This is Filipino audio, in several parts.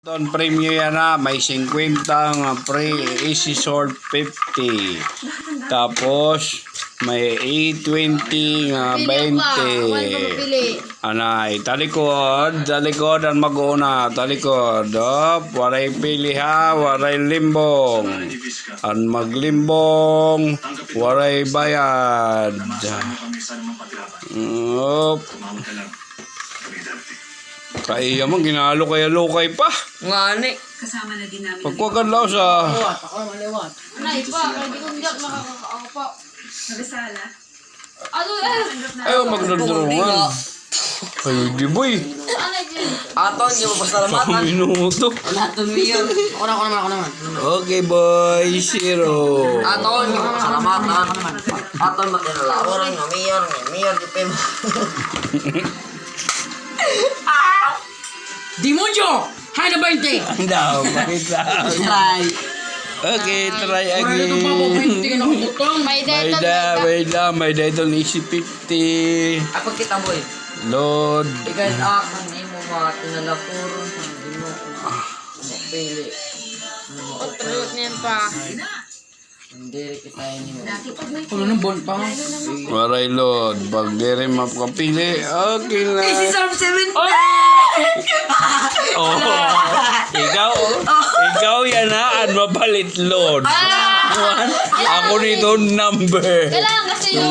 Don premium yan na, may 50 nga free, easy sort 50. Tapos may A20 nga 20. Anay, talikod ang mag-una, talikod. Waray pili ha, waray limbong. Ang maglimbong, waray bayad. Kaya man, ginalo kaya lukay pa. Ngani. Kasama na din namin. Pagkuwagan lao sa... Anay pa, hindi ko hindi ako nakakakawa pa. Nagasala. Ano Ayaw magdudurungan. Kayo di boy. Anay din. Ato, hindi mo pasalamatan. 1 minuto. Ato, Mio. Ako naman. Okay boy, 0. Ato, hindi mo pasalamatan. Ato, matinalawar. Mio, di pa mo. Dimonjo! Hay na 20! Ang daw, pakita. Try. Okay, try Wala ito pa po 20 again. na nakutang. May data. May data easy 50. Ako kita, boy. Load. Ikaw ako, hindi mo matinalapuro. Hindi mo mapili. Truth niyan pa. Hindi kita ini mo. Wala nang bon pa. Waray load. Pag di rin mapapili, okay na. Serve 7. Oh, ikaw yan ha, ang mabalit load. Ako nito number. Kailangan kasi yung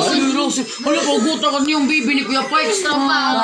Wala ko, guta ka niyong bibi ni Kuya Pikes. extra pa.